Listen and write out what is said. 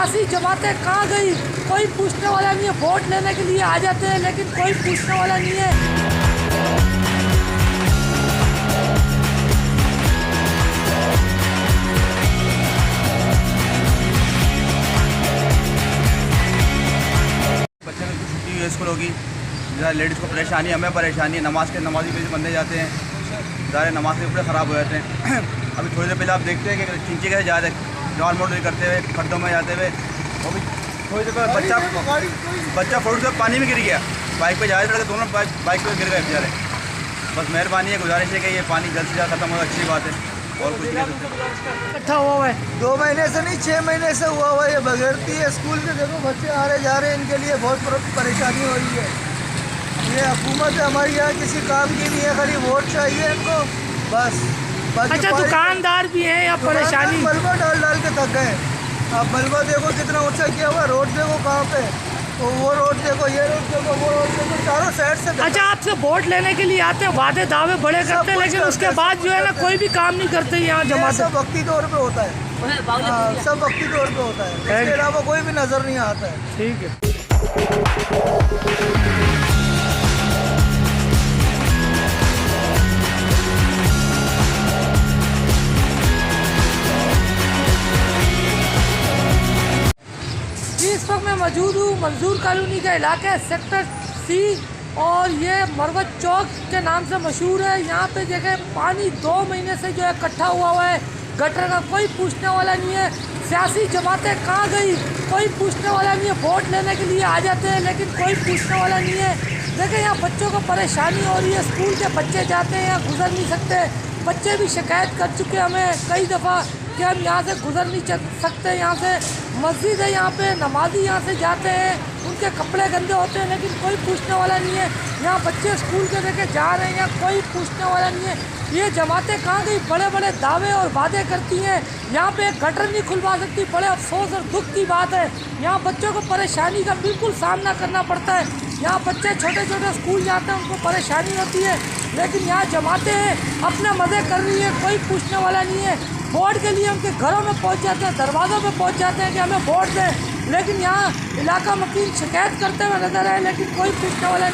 सियासी जमातें कहाँ गई, कोई पूछने वाला नहीं है। वोट लेने के लिए आ जाते हैं लेकिन कोई पूछने वाला नहीं है। बच्चे की छुट्टी हुई है, स्कूल होगी, लेडीज़ को परेशानी, हमें परेशानी है। नमाज़ी भी बंदे जाते हैं, ज़्यादा नमाज के कपड़े ख़राब हो जाते हैं। अभी थोड़ी देर पहले आप देखते हैं कि चिंची कैसे जा रहे नॉर्मल मोड करते हुए खड्डों में जाते हुए, वो भी थोड़ी देर बाद बच्चा फोड़ से पानी में गिर गया। बाइक पे जा रहे थे, दोनों बाइक पे गिर गए बेचारे। बस मेहरबानी है, गुजारिश है कि ये पानी जल्द से जल्द खत्म हो, अच्छी बात है। और कुछ नहीं इकट्ठा हुआ है 2 महीने से नहीं 6 महीने से हुआ हुआ ये बगैरती है। स्कूल के देखो बच्चे आ रहे जा रहे हैं, इनके लिए बहुत परेशानी हो रही है। ये हुकूमत हमारी यहाँ किसी काम की नहीं है, खाली वोट चाहिए इनको बस। अच्छा, दुकानदार भी हैं या परेशानी? मलबा डाल डाल के थक गए। आप मलबा देखो कितना ऊंचा किया हुआ, रोड देखो कहाँ पे, तो वो रोड देखो, ये रोड देखो, वो रोड देखो, चारों साइड से। अच्छा, आपसे वोट लेने के लिए आते हैं, वादे दावे बड़े करते हैं लेकिन उसके बाद जो है ना कोई भी काम नहीं करते यहाँ जमात। सब वक्ती तौर पे होता है, सब वक्ती तौर पे होता है, इसके अलावा कोई भी नजर नहीं आता है। ठीक है। इस वक्त मैं मौजूद हूँ मंजूर कॉलोनी का इलाका सेक्टर सी, और ये मरवत चौक के नाम से मशहूर है। यहाँ पे देखें पानी 2 महीने से जो है इकट्ठा हुआ है, गटर का कोई पूछने वाला नहीं है। सियासी जमातें कहाँ गई, कोई पूछने वाला नहीं है। वोट लेने के लिए आ जाते हैं लेकिन कोई पूछने वाला नहीं है। देखें यहाँ बच्चों को परेशानी हो रही है, स्कूल के बच्चे जाते हैं यहाँ गुजर नहीं सकते। बच्चे भी शिकायत कर चुके हमें कई दफ़ा कि हम यहाँ से गुजर नहीं सकते। यहाँ से मस्जिद है, यहाँ पे नमाजी यहाँ से जाते हैं, उनके कपड़े गंदे होते हैं लेकिन कोई पूछने वाला नहीं है। यहाँ बच्चे स्कूल के लेके जा रहे हैं, यहाँ कोई पूछने वाला नहीं है। ये जमातें कहाँ गई, बड़े बड़े दावे और वादे करती हैं, यहाँ पे एक गटर नहीं खुलवा सकती। बड़े अफसोस और दुख की बात है, यहाँ बच्चों को परेशानी का बिल्कुल सामना करना पड़ता है। यहाँ बच्चे छोटे छोटे स्कूल जाते हैं, उनको परेशानी होती है लेकिन यहाँ जमातें अपने मज़े कर रही है, कोई पूछने वाला नहीं है। वोट के लिए उनके घरों में पहुँच जाते हैं, दरवाज़ों पे पहुँच जाते हैं कि हमें वोट दें, लेकिन यहाँ इलाका मकीन शिकायत करते हुए नजर आए लेकिन कोई पूछने वाला नहीं।